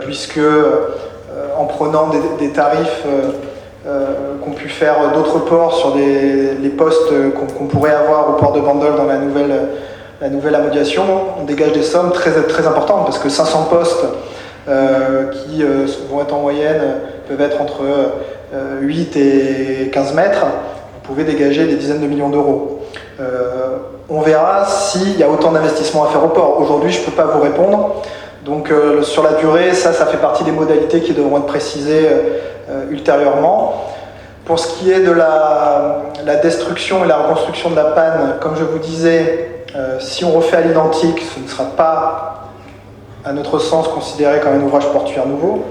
puisque en prenant des tarifs qu'ont pu faire d'autres ports sur les postes qu'on pourrait avoir au port de Bandol dans la nouvelle amodiation, on dégage des sommes très, très importantes, parce que 500 postes qui vont être en moyenne, peuvent être entre 8 et 15 mètres, vous pouvez dégager des dizaines de millions d'euros. On verra s'il y a autant d'investissements à faire au port. Aujourd'hui, je ne peux pas vous répondre. Donc sur la durée, ça fait partie des modalités qui devront être précisées ultérieurement. Pour ce qui est de la destruction et la reconstruction de la panne, comme je vous disais, si on refait à l'identique, ce ne sera pas, à notre sens, considéré comme un ouvrage portuaire nouveau.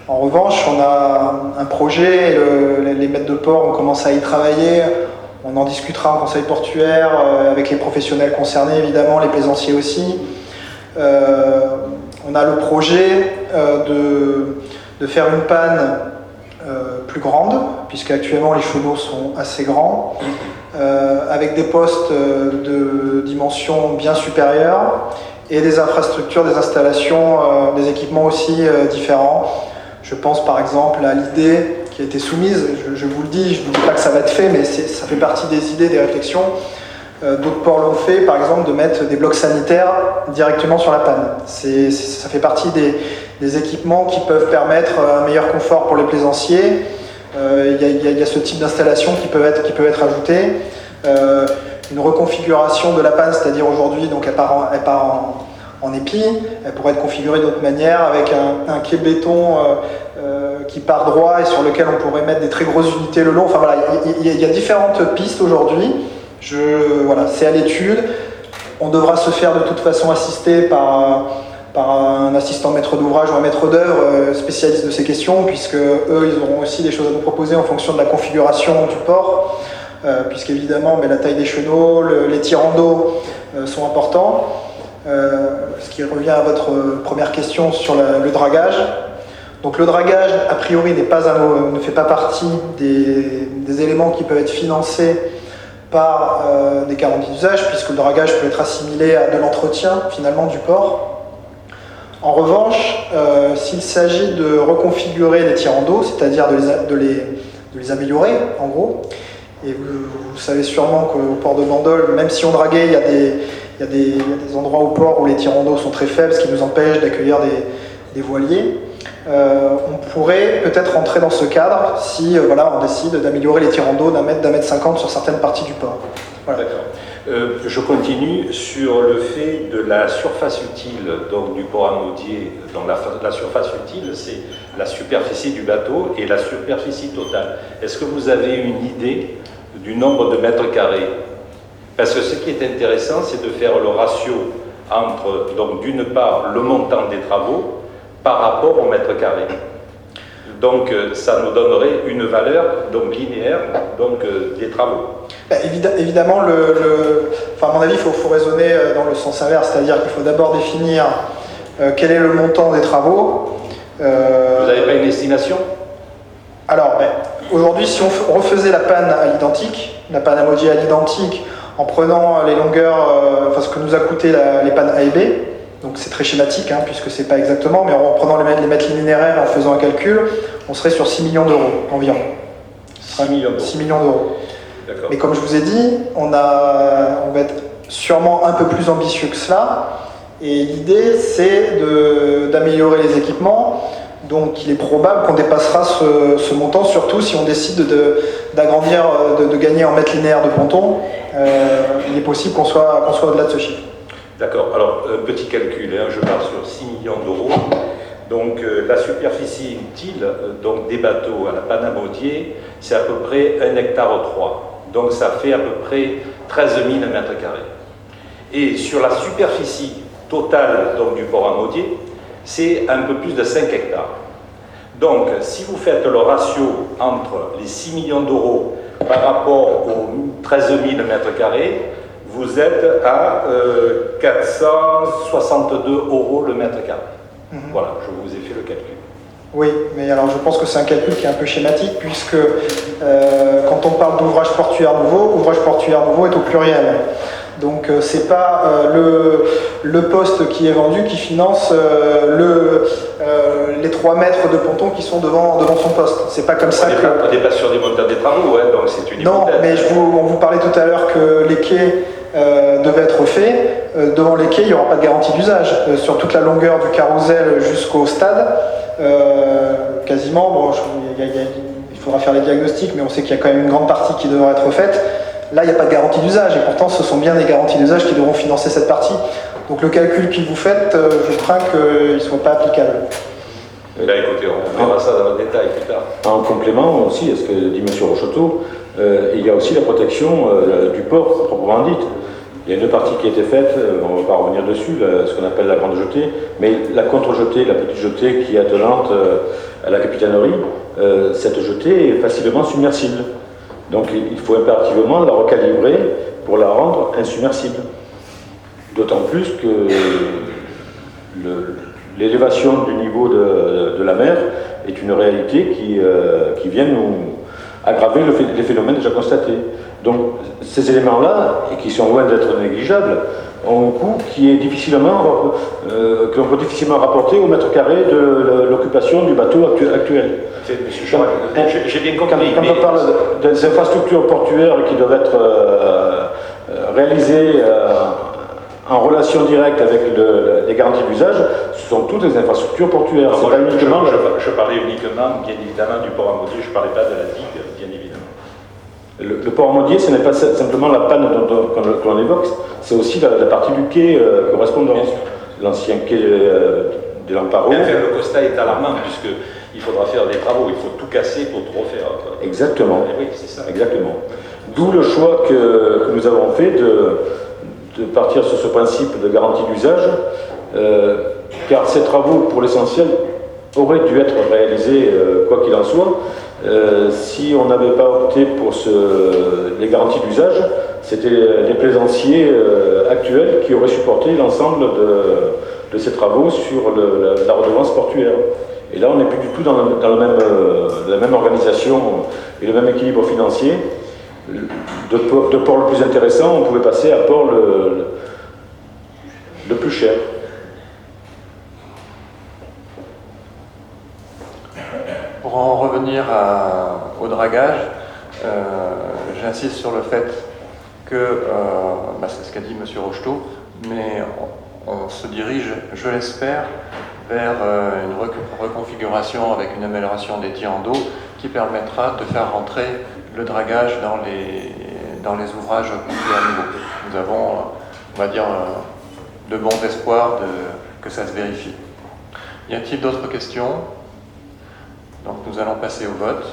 En revanche, on a un projet, les maîtres de port, on commence à y travailler, on en discutera en conseil portuaire, avec les professionnels concernés évidemment, les plaisanciers aussi. On a le projet de faire une panne plus grande, puisque actuellement les chenaux sont assez grands, avec des postes de dimension bien supérieure et des infrastructures, des installations, des équipements aussi différents. Je pense par exemple à l'idée qui a été soumise, je vous le dis, je ne vous dis pas que ça va être fait, mais ça fait partie des idées, des réflexions. D'autres ports l'ont fait, par exemple, de mettre des blocs sanitaires directement sur la panne. Ça fait partie des équipements qui peuvent permettre un meilleur confort pour les plaisanciers. Il y a ce type d'installation qui peut être ajouté. Une reconfiguration de la panne, c'est-à-dire aujourd'hui, donc elle part en épi, elle pourrait être configurée d'autre manière avec un quai de béton qui part droit et sur lequel on pourrait mettre des très grosses unités le long. Enfin voilà, il y a différentes pistes aujourd'hui. Voilà, c'est à l'étude. On devra se faire de toute façon assister par un assistant maître d'ouvrage ou un maître d'œuvre spécialiste de ces questions, puisque eux, ils auront aussi des choses à nous proposer en fonction de la configuration du port, puisqu'évidemment, la taille des chenaux, les tirants d'eau sont importants. Ce qui revient à votre première question sur le dragage. Donc le dragage, a priori, ne fait pas partie des éléments qui peuvent être financés par des garanties d'usage, puisque le dragage peut être assimilé à de l'entretien finalement du port. En revanche, s'il s'agit de reconfigurer les tirants d'eau, c'est-à-dire de les améliorer en gros, et vous savez sûrement qu'au port de Bandol, même si on draguait, il y a des endroits au port où les tirants d'eau sont très faibles, ce qui nous empêche d'accueillir des voiliers. On pourrait peut-être rentrer dans ce cadre si on décide d'améliorer les tirants d'eau d'un mètre 50 sur certaines parties du port. Voilà. D'accord. Je continue sur le fait de la surface utile donc, du port Amodier. Donc la surface utile, c'est la superficie du bateau et la superficie totale. Est-ce que vous avez une idée du nombre de mètres carrés? Parce que ce qui est intéressant, c'est de faire le ratio entre, donc d'une part, le montant des travaux par rapport au mètre carré. Donc ça nous donnerait une valeur donc, linéaire des travaux. Évidemment, à mon avis, il faut raisonner dans le sens inverse, c'est-à-dire qu'il faut d'abord définir quel est le montant des travaux. Vous n'avez pas une estimation? Alors, aujourd'hui, si on refaisait la panne à l'identique, la panne Amodier à l'identique, en prenant les longueurs, ce que nous a coûté les pannes A et B, donc c'est très schématique, puisque c'est pas exactement, mais en prenant les mètres linéaires et en faisant un calcul, on serait sur 6 millions d'euros environ. 6 millions d'euros. 6 millions d'euros. D'accord. Mais comme je vous ai dit, on va être sûrement un peu plus ambitieux que cela, et l'idée c'est d'améliorer les équipements. Donc il est probable qu'on dépassera ce montant, surtout si on décide d'agrandir, de gagner en mètres linéaires de ponton. Il est possible qu'on soit au-delà de ce chiffre. D'accord. Alors, petit calcul, je pars sur 6 millions d'euros. Donc la superficie utile donc, des bateaux à la panne Amodier, c'est à peu près 1,3 hectare. Donc ça fait à peu près 13 000 mètres carrés. Et sur la superficie totale donc, du port Amodier, c'est un peu plus de 5 hectares. Donc, si vous faites le ratio entre les 6 millions d'euros par rapport aux 13 000 mètres carrés, vous êtes à 462 € le mètre carré. Voilà, je vous ai fait le calcul. Oui, mais alors je pense que c'est un calcul qui est un peu schématique, puisque quand on parle d'ouvrage portuaire nouveau est au pluriel. Donc c'est pas le poste qui est vendu qui finance 3 mètres de ponton qui sont devant son poste. C'est pas comme ça que... On n'est pas sur des montants des travaux, hein, donc c'est une hypothèse. Non, mais on vous parlait tout à l'heure que les quais devaient être faits. Devant les quais, il n'y aura pas de garantie d'usage. Sur toute la longueur du carrousel jusqu'au stade, quasiment, bon, il faudra faire les diagnostics, mais on sait qu'il y a quand même une grande partie qui devra être faite. Là, il n'y a pas de garantie d'usage, et pourtant, ce sont bien des garanties d'usage qui devront financer cette partie. Donc le calcul que vous faites, je crains qu'il ne soit pas applicable. Là, écoutez, on verra ça dans le détail plus tard. En complément aussi à ce que dit M. Rocheteau, il y a aussi la protection du port, proprement dite. Il y a une partie qui a été faite, on ne va pas revenir dessus, ce qu'on appelle la grande jetée, mais la contre-jetée, la petite jetée qui est attelante à la capitainerie, cette jetée est facilement submersible. Donc il faut impérativement la recalibrer pour la rendre insubmersible. D'autant plus que l'élévation du niveau de la mer est une réalité qui vient nous aggraver les phénomènes déjà constatés. Donc ces éléments-là, et qui sont loin d'être négligeables, ont un coût qui est que l'on peut difficilement rapporter au mètre carré de l'occupation du bateau actuel. Monsieur Chouard, j'ai bien compris. Quand on parle des infrastructures portuaires qui doivent être réalisées en relation directe avec les garanties d'usage, ce sont toutes les infrastructures portuaires. Non, je parlais uniquement, bien évidemment, du port à Maudier, je ne parlais pas de la digue, bien évidemment. Le port à Maudier, ce n'est pas simplement la panne que l'on évoque, c'est aussi la partie du quai correspondant. L'ancien quai des Lamparos. Le constat est alarmant, puisqu'il faudra faire des travaux, il faut tout casser pour tout refaire. Exactement. Et oui, c'est ça. Exactement. D'où le choix que nous avons fait de partir sur ce principe de garantie d'usage, car ces travaux, pour l'essentiel, auraient dû être réalisés, quoi qu'il en soit. Si on n'avait pas opté pour les garanties d'usage, c'était les plaisanciers actuels qui auraient supporté l'ensemble de ces travaux sur la redevance portuaire. Et là, on n'est plus du tout dans la même organisation et le même équilibre financier. De port le plus intéressant, on pouvait passer à port le plus cher. Pour en revenir au dragage, j'insiste sur le fait que, c'est ce qu'a dit M. Rocheteau, mais on se dirige, je l'espère, vers une reconfiguration avec une amélioration des tirants d'eau qui permettra de faire rentrer le dragage dans les ouvrages complets à niveau. Nous avons, on va dire, de bons espoirs que ça se vérifie. Y a-t-il d'autres questions ? Donc nous allons passer au vote.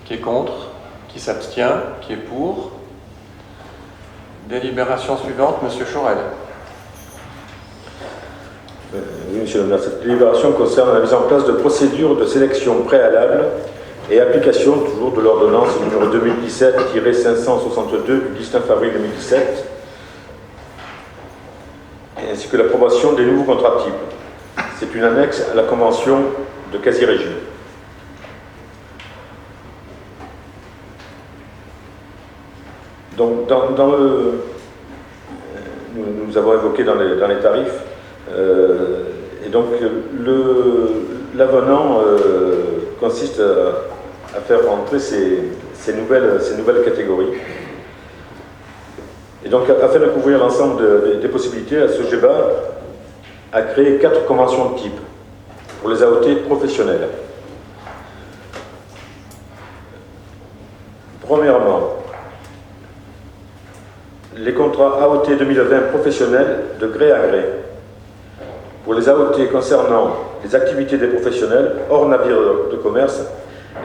Qui est contre ? Qui s'abstient ? Qui est pour ? Délibération suivante, M. Chaurel. Oui, Monsieur le maire, cette délibération concerne la mise en place de procédures de sélection préalable et application toujours de l'ordonnance numéro 2017-562 du 19 avril 2017, ainsi que l'approbation des nouveaux contrats types. C'est une annexe à la convention de quasi-régime. Donc, nous avons évoqué dans les tarifs, et donc l'avenant consiste à faire rentrer ces nouvelles catégories. Et donc, afin de couvrir l'ensemble des possibilités, la SOGEBA a créé 4 conventions de type pour les AOT professionnels. Premièrement, les contrats AOT 2020 professionnels de gré à gré. Pour les AOT concernant les activités des professionnels hors navire de commerce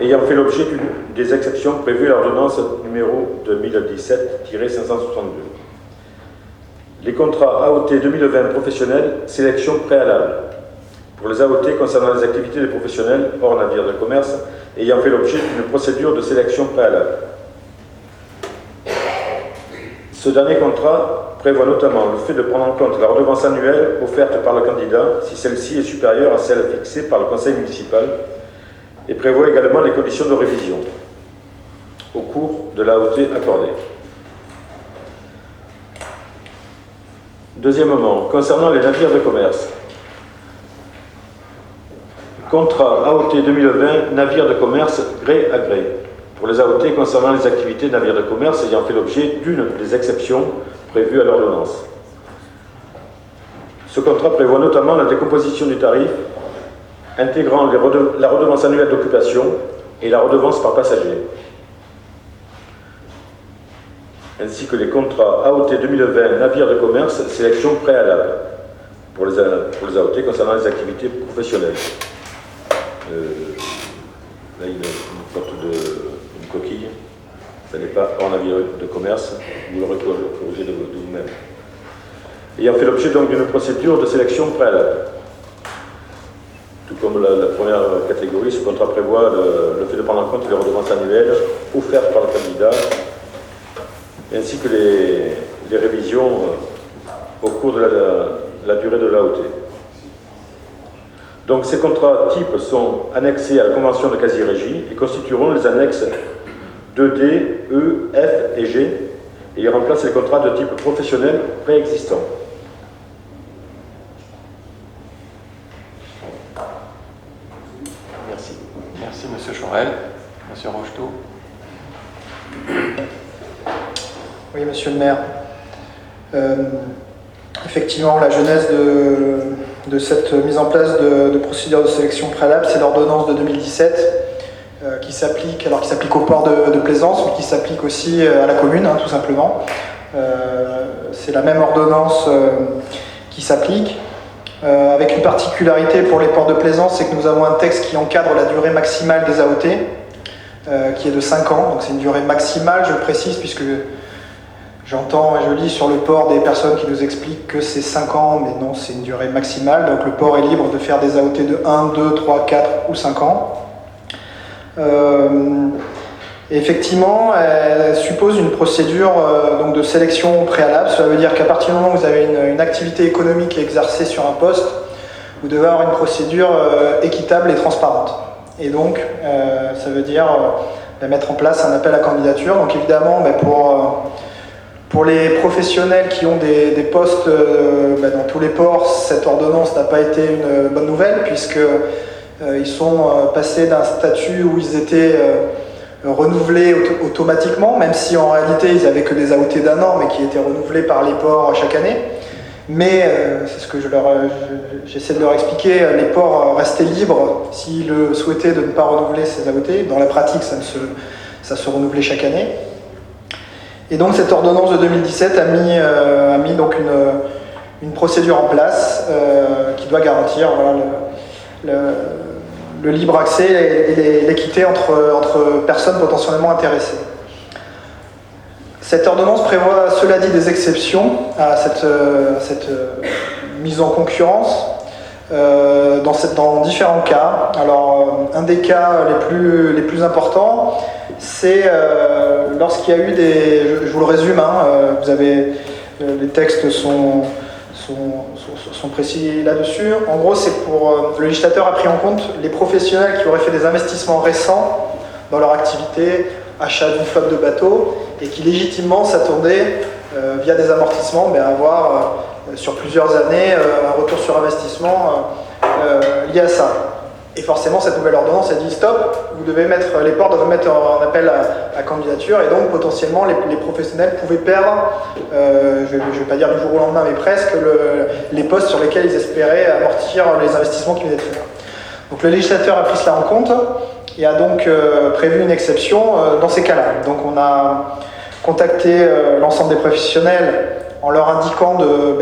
ayant fait l'objet des exceptions prévues à l'ordonnance numéro 2017-562. Les contrats AOT 2020 professionnels, sélection préalable. Pour les AOT concernant les activités des professionnels hors navire de commerce ayant fait l'objet d'une procédure de sélection préalable. Ce dernier contrat prévoit notamment le fait de prendre en compte la redevance annuelle offerte par le candidat si celle-ci est supérieure à celle fixée par le conseil municipal et prévoit également les conditions de révision au cours de l'AOT accordée. Deuxièmement, concernant les navires de commerce, Contrat AOT 2020, navire de commerce gré à gré. Pour les AOT concernant les activités navires de commerce ayant fait l'objet d'une des exceptions prévues à l'ordonnance. Ce contrat prévoit notamment la décomposition du tarif, intégrant la redevance annuelle d'occupation et la redevance par passager, ainsi que les contrats AOT 2020 navires de commerce sélection préalable pour les AOT concernant les activités professionnelles. Là, il y a une sorte une coquille. Ce n'est pas hors navire de commerce. Vous l'aurez corrigé de vous-même. Ayant fait l'objet donc d'une procédure de sélection préalable. Tout comme la première catégorie, ce contrat prévoit le fait de prendre en compte les redevances annuelles offertes par le candidat, ainsi que les révisions au cours de la durée de l'AOT. Donc ces contrats types sont annexés à la convention de quasi-régie et constitueront les annexes 2D, E, F et G, et ils remplacent les contrats de type professionnel préexistants. Merci. Merci Monsieur Chorel. Monsieur Rocheteau. Oui, monsieur le maire. Effectivement, la genèse de cette mise en place de procédure de sélection préalable, c'est l'ordonnance de 2017 qui s'applique au port de plaisance, mais qui s'applique aussi à la commune, hein, tout simplement. C'est la même ordonnance qui s'applique, avec une particularité pour les ports de plaisance, c'est que nous avons un texte qui encadre la durée maximale des AOT, qui est de 5 ans, donc c'est une durée maximale, je le précise, puisque j'entends et je lis sur le port des personnes qui nous expliquent que c'est 5 ans, mais non, c'est une durée maximale. Donc le port est libre de faire des AOT de 1, 2, 3, 4 ou 5 ans. Effectivement, elle suppose une procédure donc de sélection préalable. Cela veut dire qu'à partir du moment où vous avez une activité économique exercée sur un poste, vous devez avoir une procédure équitable et transparente. Et donc, ça veut dire mettre en place un appel à candidature. Donc évidemment, pour les professionnels qui ont des postes dans tous les ports, cette ordonnance n'a pas été une bonne nouvelle, puisqu'ils sont passés d'un statut où ils étaient renouvelés automatiquement, même si en réalité ils n'avaient que des AOT d'1 an, mais qui étaient renouvelés par les ports chaque année. Mais c'est ce que j'essaie de leur expliquer, les ports restaient libres s'ils souhaitaient de ne pas renouveler ces AOT. Dans la pratique, ça se renouvelait chaque année. Et donc cette ordonnance de 2017 a mis donc une procédure en place qui doit garantir le libre accès et l'équité entre personnes potentiellement intéressées. Cette ordonnance prévoit, cela dit, des exceptions à cette mise en concurrence dans différents cas. Alors, un des cas les plus importants, c'est lorsqu'il y a eu je vous le résume, vous avez, les textes sont précis là-dessus. En gros, c'est le législateur a pris en compte les professionnels qui auraient fait des investissements récents dans leur activité, achat d'une flotte de bateaux, et qui légitimement s'attendaient, via des amortissements, à avoir sur plusieurs années un retour sur investissement lié à ça. Et forcément, cette nouvelle ordonnance a dit stop, les ports doivent mettre un appel à candidature, et donc potentiellement les professionnels pouvaient perdre, je ne vais pas dire du jour au lendemain, mais presque, les postes sur lesquels ils espéraient amortir les investissements qui venaient de faire. Donc le législateur a pris cela en compte et a donc prévu une exception dans ces cas-là. Donc on a contacté l'ensemble des professionnels en leur indiquant de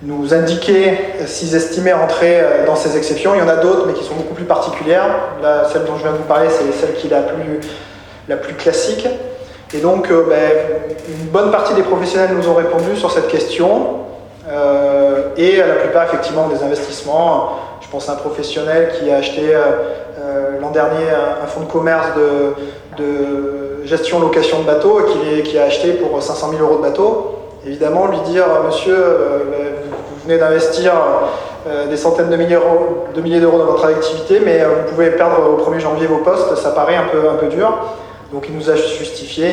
nous indiquer s'ils estimaient entrer dans ces exceptions. Il y en a d'autres, mais qui sont beaucoup plus particulières. Là, celle dont je viens de vous parler, c'est celle qui est la plus classique. Et donc, une bonne partie des professionnels nous ont répondu sur cette question. Et la plupart, effectivement, des investissements. Je pense à un professionnel qui a acheté l'an dernier un fonds de commerce de gestion-location de bateaux et qui a acheté pour 500 000 € de bateau. Évidemment, lui dire, monsieur, vous venez d'investir des centaines de milliers d'euros dans votre activité, mais vous pouvez perdre au 1er janvier vos postes, ça paraît un peu dur. Donc il nous a justifié,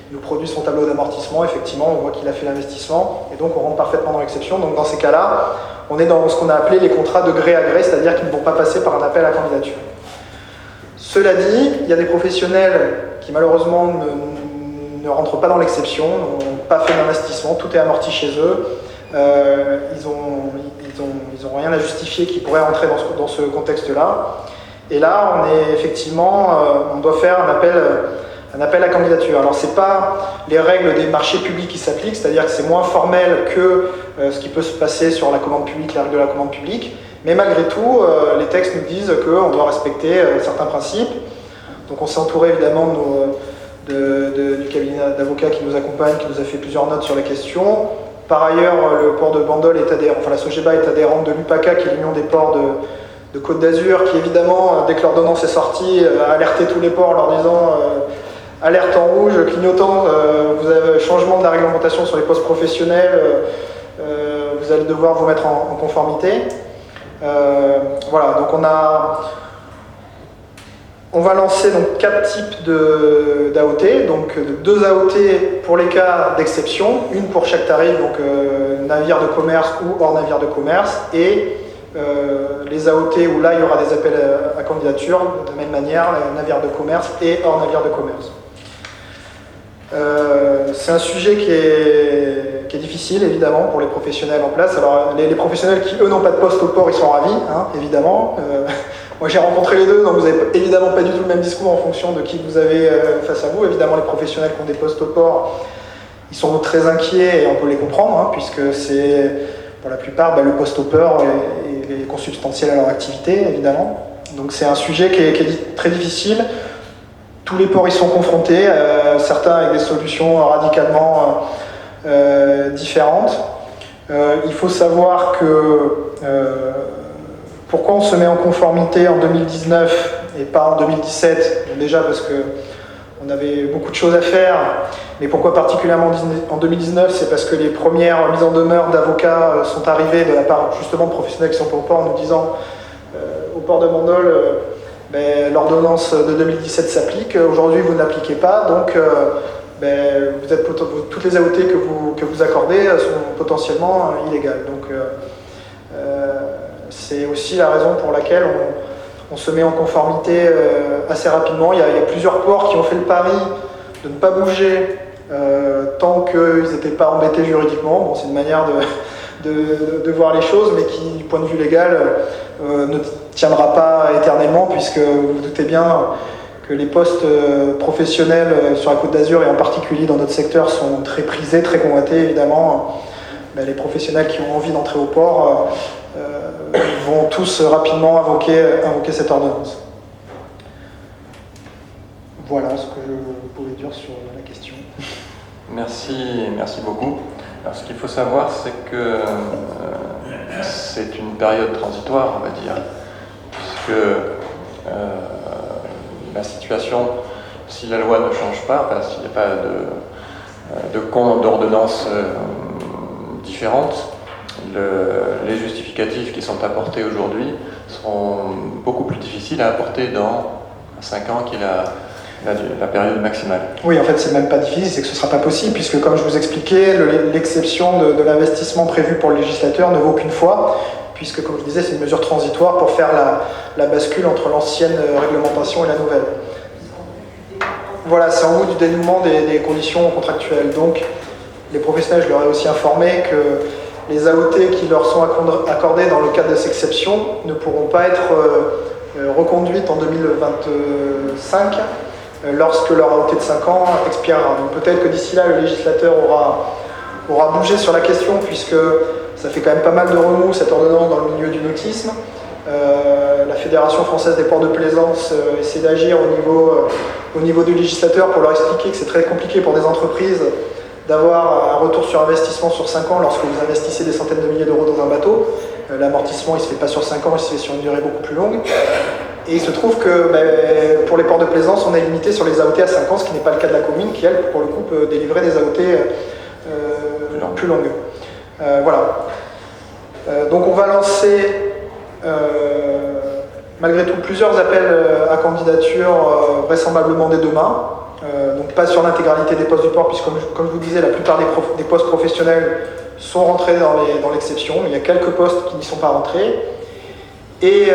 il nous produit son tableau d'amortissement, effectivement, on voit qu'il a fait l'investissement, et donc on rentre parfaitement dans l'exception. Donc dans ces cas-là, on est dans ce qu'on a appelé les contrats de gré à gré, c'est-à-dire qu'ils ne vont pas passer par un appel à candidature. Cela dit, il y a des professionnels qui malheureusement ne rentrent pas dans l'exception, n'ont pas fait d'investissement, tout est amorti chez eux, ils ont rien à justifier qui pourrait rentrer dans ce contexte-là. Et là, on doit faire un appel à candidature. Alors, ce n'est pas les règles des marchés publics qui s'appliquent, c'est-à-dire que c'est moins formel que ce qui peut se passer sur la commande publique, les règles de la commande publique, mais malgré tout, les textes nous disent qu'on doit respecter certains principes. Donc, on s'est entouré évidemment du cabinet d'avocats qui nous accompagne, qui nous a fait plusieurs notes sur la question. Par ailleurs, le port de Bandol est adhérent, enfin la Sogeba est adhérente de l'UPACA, qui est l'Union des ports de Côte d'Azur, qui évidemment, dès que l'ordonnance est sortie, a alerté tous les ports en leur disant alerte en rouge, clignotant, vous avez changement de la réglementation sur les postes professionnels, vous allez devoir vous mettre en conformité. Voilà, donc on va lancer donc 4 types d'AOT, donc 2 AOT pour les cas d'exception, une pour chaque tarif, donc navire de commerce ou hors navire de commerce, et les AOT où là il y aura des appels à candidature, de la même manière, navire de commerce et hors navire de commerce. C'est un sujet qui est difficile évidemment pour les professionnels en place. Alors les professionnels qui eux n'ont pas de poste au port, ils sont ravis, hein, évidemment. Moi j'ai rencontré les deux, donc vous n'avez évidemment pas du tout le même discours en fonction de qui vous avez face à vous. Évidemment les professionnels qui ont des postes au port, ils sont très inquiets et on peut les comprendre, hein, puisque c'est pour la plupart le poste au port est consubstantiel à leur activité évidemment. Donc c'est un sujet qui est très difficile. Tous les ports y sont confrontés, certains avec des solutions radicalement différentes. Il faut savoir que pourquoi on se met en conformité en 2019 et pas en 2017, déjà parce qu'on avait beaucoup de choses à faire, mais pourquoi particulièrement en 2019, c'est parce que les premières mises en demeure d'avocats sont arrivées de la part justement de professionnels qui sont au port en nous disant au port de Bandol, l'ordonnance de 2017 s'applique, aujourd'hui vous ne l'appliquez pas, donc toutes les AOT que vous accordez sont potentiellement illégales. Donc c'est aussi la raison pour laquelle on se met en conformité assez rapidement. Il y a plusieurs ports qui ont fait le pari de ne pas bouger tant qu'ils n'étaient pas embêtés juridiquement. Bon, c'est une manière de voir les choses, mais qui, du point de vue légal, ne tiendra pas éternellement, puisque vous vous doutez bien que les postes professionnels sur la Côte d'Azur, et en particulier dans notre secteur, sont très prisés, très convoités, évidemment. Les professionnels qui ont envie d'entrer au port vont tous rapidement invoquer cette ordonnance. Voilà ce que je pouvais dire sur la question. Merci beaucoup. Alors, ce qu'il faut savoir, c'est que c'est une période transitoire, on va dire, puisque la situation, si la loi ne change pas, s'il n'y a pas d'ordonnance différente, les justificatifs qui sont apportés aujourd'hui seront beaucoup plus difficiles à apporter dans 5 ans, qui est la période maximale. Oui, en fait, c'est même pas difficile, c'est que ce ne sera pas possible, puisque comme je vous expliquais, l'exception de l'investissement prévu pour le législateur ne vaut qu'une fois, puisque, comme je disais, c'est une mesure transitoire pour faire la bascule entre l'ancienne réglementation et la nouvelle. Voilà, c'est en bout du dénouement des conditions contractuelles. Donc, les professionnels, je leur ai aussi informé que les AOT qui leur sont accordées dans le cadre de cette exception ne pourront pas être reconduites en 2025 lorsque leur AOT de 5 ans expirera. Donc peut-être que d'ici là, le législateur aura bougé sur la question, puisque ça fait quand même pas mal de remous, cette ordonnance, dans le milieu du nautisme. La Fédération française des ports de plaisance essaie d'agir au niveau du législateur pour leur expliquer que c'est très compliqué pour des entreprises d'avoir un retour sur investissement sur 5 ans lorsque vous investissez des centaines de milliers d'euros dans un bateau. L'amortissement, il ne se fait pas sur 5 ans, il se fait sur une durée beaucoup plus longue. Et il se trouve que pour les ports de plaisance, on est limité sur les AOT à 5 ans, ce qui n'est pas le cas de la commune, qui, elle, pour le coup, peut délivrer des AOT plus longues. Voilà. Donc on va lancer, malgré tout, plusieurs appels à candidature, vraisemblablement dès demain. Donc pas sur l'intégralité des postes du port, puisque comme je vous disais, la plupart des postes professionnels sont rentrés dans l'exception, mais il y a quelques postes qui n'y sont pas rentrés. Et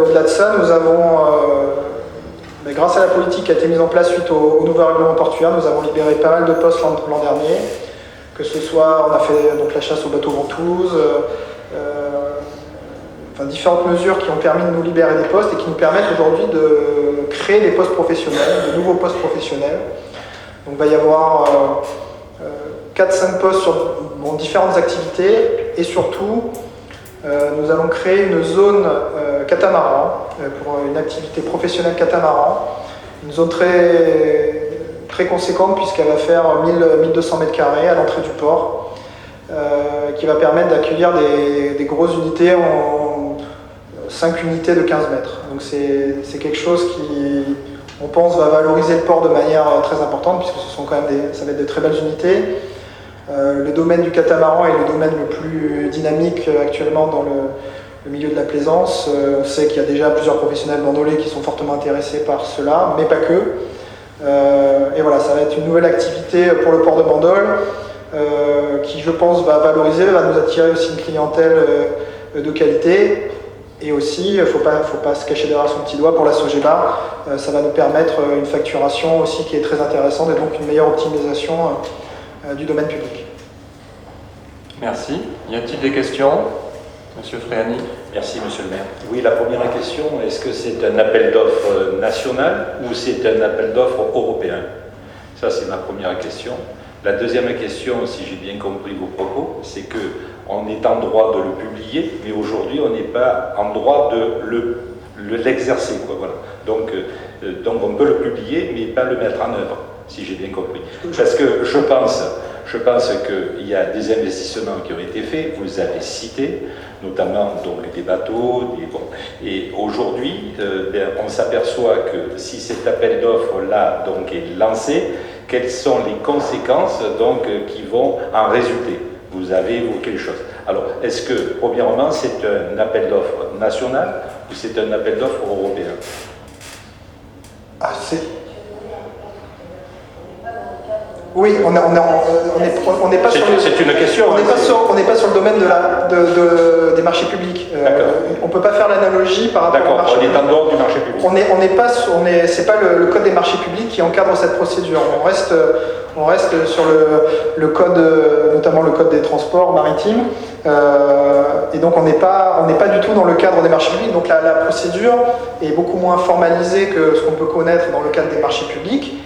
au-delà de ça, nous avons, grâce à la politique qui a été mise en place suite au nouveau règlement portuaire, nous avons libéré pas mal de postes l'an dernier, que ce soit, on a fait donc, la chasse aux bateaux ventouses, différentes mesures qui ont permis de nous libérer des postes et qui nous permettent aujourd'hui de créer des postes professionnels, de nouveaux postes professionnels. Donc il va y avoir 4-5 postes sur différentes activités et surtout nous allons créer une zone catamaran pour une activité professionnelle catamaran, une zone très conséquente puisqu'elle va faire 1200 m² à l'entrée du port, qui va permettre d'accueillir des grosses unités en 5 unités de 15 mètres. Donc c'est quelque chose qui, on pense, va valoriser le port de manière très importante puisque ce sont quand même ça va être de très belles unités. Le domaine du catamaran est le domaine le plus dynamique actuellement dans le milieu de la plaisance. On sait qu'il y a déjà plusieurs professionnels bandolés qui sont fortement intéressés par cela, mais pas que. Et voilà, ça va être une nouvelle activité pour le port de Bandol qui, je pense, va valoriser, va nous attirer aussi une clientèle de qualité. Et aussi, il ne faut pas se cacher derrière son petit doigt, pour la Sogeba, ça va nous permettre une facturation aussi qui est très intéressante et donc une meilleure optimisation du domaine public. Merci. Y a-t-il des questions? Monsieur Fréani. Merci, monsieur le maire. Oui, la première question, est-ce que c'est un appel d'offres national ou c'est un appel d'offres européen? Ça, c'est ma première question. La deuxième question, si j'ai bien compris vos propos, c'est qu'on est en droit de le publier, mais aujourd'hui, on n'est pas en droit de l'exercer. Voilà. Donc, on peut le publier, mais pas le mettre en œuvre, si j'ai bien compris. Parce que je pense qu'il y a des investissements qui ont été faits, vous les avez cités, notamment donc, des bateaux, et aujourd'hui, on s'aperçoit que si cet appel d'offres-là donc, est lancé, quelles sont les conséquences donc, qui vont en résulter? Vous avez évoqué les choses. Alors, est-ce que, premièrement, c'est un appel d'offres national ou c'est un appel d'offres européen? Oui, on n'est pas sur le... C'est une question. On n'est pas sur le domaine des marchés publics. On ne peut pas faire l'analogie par rapport au marché public. On est en dehors du marché public. C'est pas le code des marchés publics qui encadre cette procédure. On reste sur le code, notamment le code des transports maritimes. Et donc on n'est pas du tout dans le cadre des marchés publics. Donc la procédure est beaucoup moins formalisée que ce qu'on peut connaître dans le cadre des marchés publics.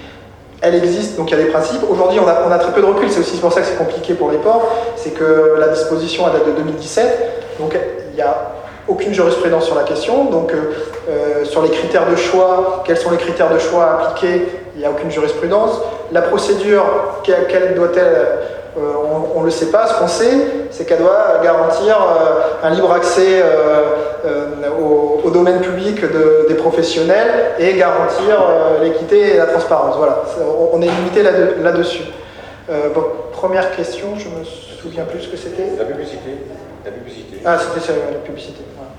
Elle existe, donc il y a des principes. Aujourd'hui, on a très peu de recul, c'est aussi pour ça que c'est compliqué pour les ports. C'est que la disposition elle date de 2017, donc il n'y a aucune jurisprudence sur la question. Donc sur les critères de choix, quels sont les critères de choix à appliquer, il n'y a aucune jurisprudence. La procédure, quelle doit-elle, on ne le sait pas. Ce qu'on sait, c'est qu'elle doit garantir un libre accès au domaine public des professionnels et garantir l'équité et la transparence. Voilà, on est limité là-dessus. Première question, je me souviens plus ce que c'était. La publicité. Ah, c'était la publicité. Voilà.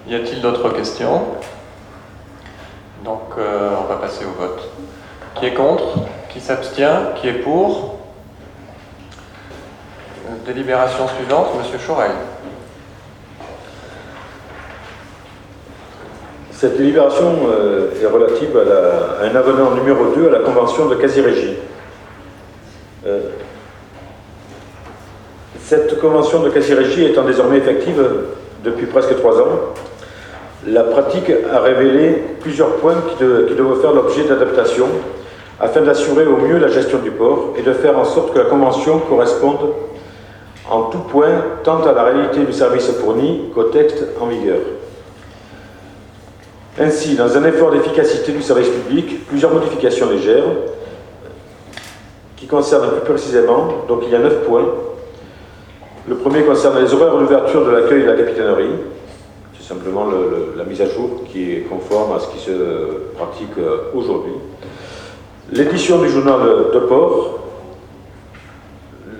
Y a-t-il d'autres questions? Donc, on va passer au vote. Qui est contre? Qui s'abstient? Qui est pour? Délibération suivante, Monsieur Choreil. Cette délibération est relative à un avenant numéro 2 à la convention de quasi-régie. Cette convention de quasi-régie étant désormais effective depuis presque 3 ans, la pratique a révélé plusieurs points qui doivent faire l'objet d'adaptation afin d'assurer au mieux la gestion du port et de faire en sorte que la convention corresponde en tout point tant à la réalité du service fourni qu'au texte en vigueur. Ainsi, dans un effort d'efficacité du service public, plusieurs modifications légères qui concernent plus précisément, donc il y a 9 points. Le premier concerne les horaires d'ouverture de l'accueil de la capitainerie. C'est simplement la mise à jour qui est conforme à ce qui se pratique aujourd'hui. L'édition du journal de port.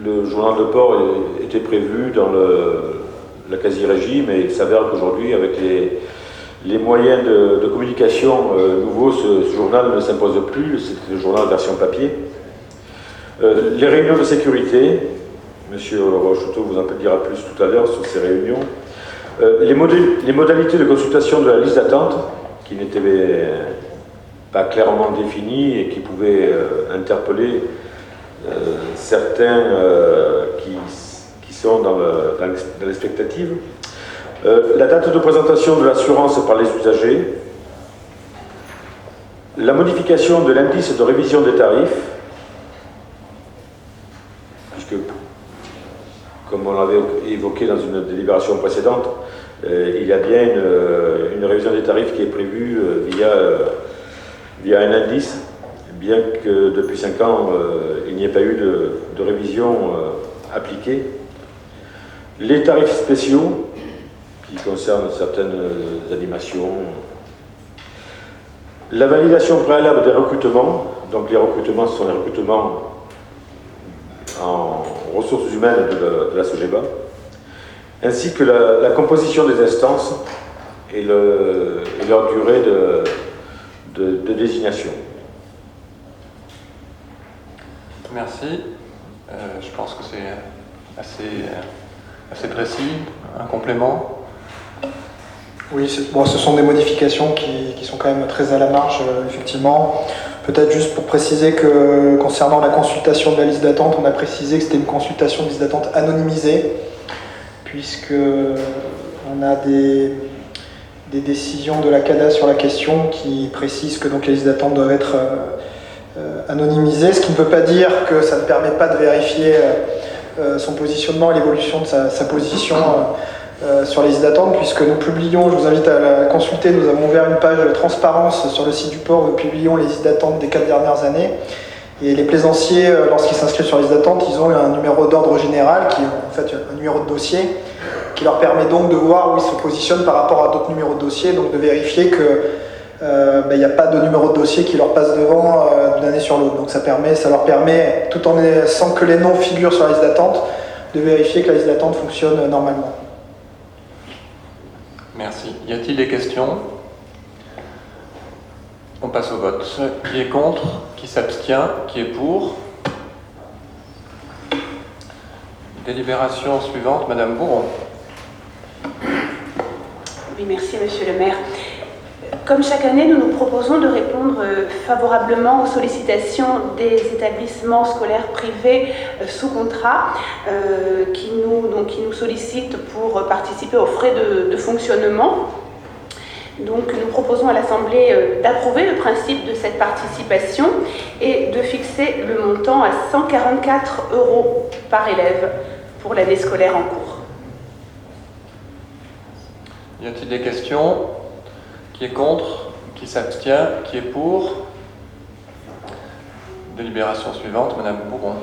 Le journal de port était prévu dans la quasi-régie, mais il s'avère qu'aujourd'hui, avec les moyens de communication nouveaux, ce journal ne s'impose plus, c'est le journal version papier. Les réunions de sécurité, Monsieur Rocheteau vous en dira plus tout à l'heure sur ces réunions. Les modalités de consultation de la liste d'attente, qui n'étaient pas clairement définies et qui pouvaient interpeller certains qui sont dans l'expectative. La date de présentation de l'assurance par les usagers. La modification de l'indice de révision des tarifs, puisque, comme on l'avait évoqué dans une délibération précédente, il y a bien une révision des tarifs qui est prévue via un indice, bien que depuis 5 ans, il n'y ait pas eu de révision appliquée. Les tarifs spéciaux, qui concernent certaines animations. La validation préalable des recrutements, donc les recrutements, ce sont les recrutements en ressources humaines de la SOGEBA, ainsi que la composition des instances et leur durée de désignation. Merci. Je pense que c'est assez précis. Un complément? Oui, ce sont des modifications qui sont quand même très à la marge, effectivement. Peut-être juste pour préciser que concernant la consultation de la liste d'attente, on a précisé que c'était une consultation de liste d'attente anonymisée, puisque on a des décisions de la CADA sur la question qui précisent que donc les listes d'attente doivent être anonymisées, ce qui ne veut pas dire que ça ne permet pas de vérifier son positionnement et l'évolution de sa position sur les listes d'attente, puisque nous publions, je vous invite à la consulter, nous avons ouvert une page de transparence sur le site du port où nous publions les listes d'attente des 4 dernières années. Et les plaisanciers, lorsqu'ils s'inscrivent sur les listes d'attente, ils ont un numéro d'ordre général, qui est en fait un numéro de dossier, qui leur permet donc de voir où ils se positionnent par rapport à d'autres numéros de dossier, donc de vérifier qu'il n'y a pas de numéro de dossier qui leur passe devant d'une année sur l'autre. Donc ça leur permet, tout en sans que les noms figurent sur la liste d'attente, de vérifier que la liste d'attente fonctionne normalement. Merci. Y a-t-il des questions? On passe au vote. Qui est contre? Qui s'abstient? Qui est pour? Délibération suivante, Madame Bourron. Oui, merci Monsieur le maire. Comme chaque année, nous nous proposons de répondre favorablement aux sollicitations des établissements scolaires privés sous contrat qui nous sollicitent pour participer aux frais de fonctionnement. Donc nous proposons à l'Assemblée d'approuver le principe de cette participation et de fixer le montant à 144 € par élève pour l'année scolaire en cours. Y a-t-il des questions? Qui est contre? Qui s'abstient? Qui est pour? Délibération suivante, Madame Bourron.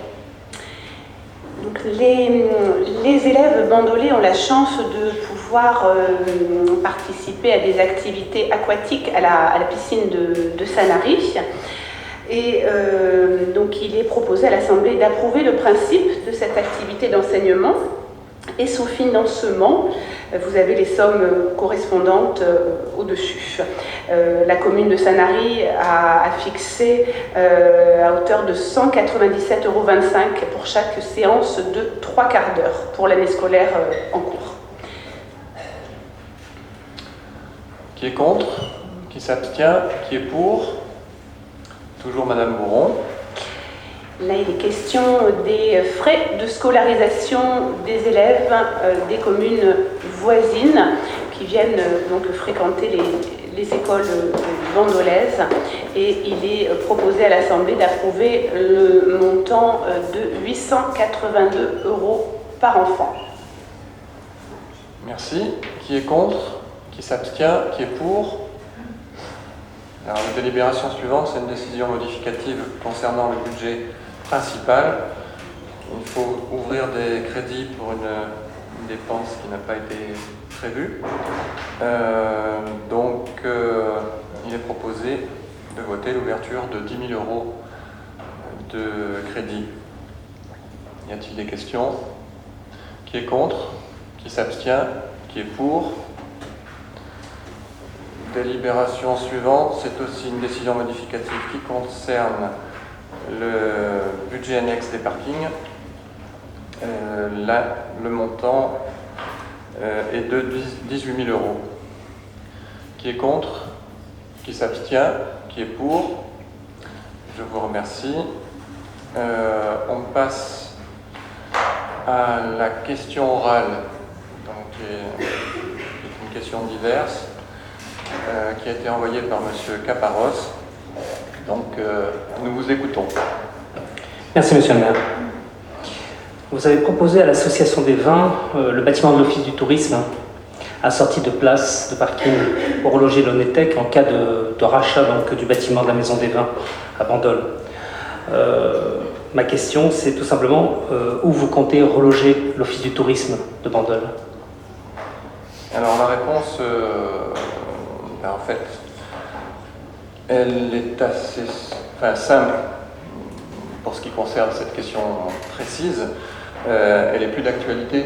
Donc les élèves bandolés ont la chance de pouvoir participer à des activités aquatiques à la piscine de Sanary. Et donc il est proposé à l'Assemblée d'approuver le principe de cette activité d'enseignement et son financement. Vous avez les sommes correspondantes au-dessus. La commune de Sanary a fixé à hauteur de 197,25 € pour chaque séance de 3 quarts d'heure pour l'année scolaire en cours. Qui est contre? Qui s'abstient? Qui est pour? Toujours Madame Bourron. Là, il est question des frais de scolarisation des élèves des communes voisines qui viennent donc fréquenter les écoles bandolaises. Et il est proposé à l'Assemblée d'approuver le montant de 882 € par enfant. Merci. Qui est contre? Qui s'abstient? Qui est pour? Alors, la délibération suivante, c'est une décision modificative concernant le budget principal. Il faut ouvrir des crédits pour une dépense qui n'a pas été prévue. Donc, il est proposé de voter l'ouverture de 10 000 € de crédit. Y a-t-il des questions? Qui est contre? Qui s'abstient? Qui est pour? Délibération suivante, c'est aussi une décision modificative qui concerne le budget annexe des parkings, là, le montant est de 18 000 euros. Qui est contre? Qui s'abstient? Qui est pour? Je vous remercie. On passe à la question orale, donc, qui est une question diverse, qui a été envoyée par M. Caparros. Donc, nous vous écoutons. Merci, Monsieur le maire. Vous avez proposé à l'Association des vins le bâtiment de l'Office du tourisme assorti de places de parking pour loger l'Onetec en cas de rachat donc, du bâtiment de la Maison des Vins à Bandol. Ma question, c'est tout simplement où vous comptez reloger l'Office du tourisme de Bandol? Alors la réponse, en fait, elle est assez simple pour ce qui concerne cette question précise. Elle est plus d'actualité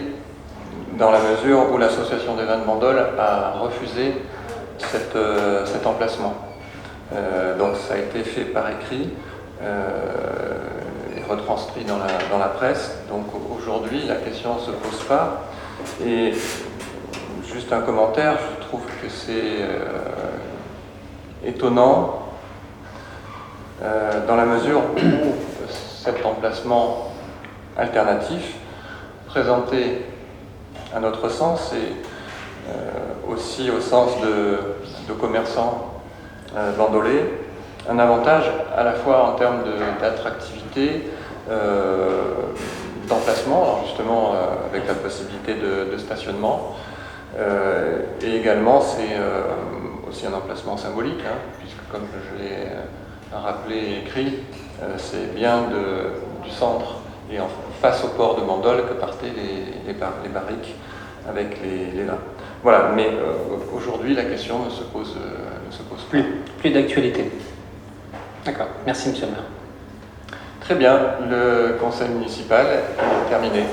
dans la mesure où l'Association des vins de Bandol a refusé cet emplacement. Donc ça a été fait par écrit et retranscrit dans la presse. Donc aujourd'hui, la question ne se pose pas. Et juste un commentaire, je trouve que c'est étonnant dans la mesure où cet emplacement alternatif présenté à notre sens et aussi au sens de commerçants bandolais, un avantage à la fois en termes d'attractivité, d'emplacement, alors justement avec la possibilité de stationnement, et également c'est aussi un emplacement symbolique, hein, puisque comme je l'ai rappelé et écrit, c'est bien du centre et en face au port de Bandol que partaient les barriques avec les vins. Voilà, mais aujourd'hui la question ne se pose pas. Plus d'actualité. D'accord, merci Monsieur le maire. Très bien, le conseil municipal est terminé.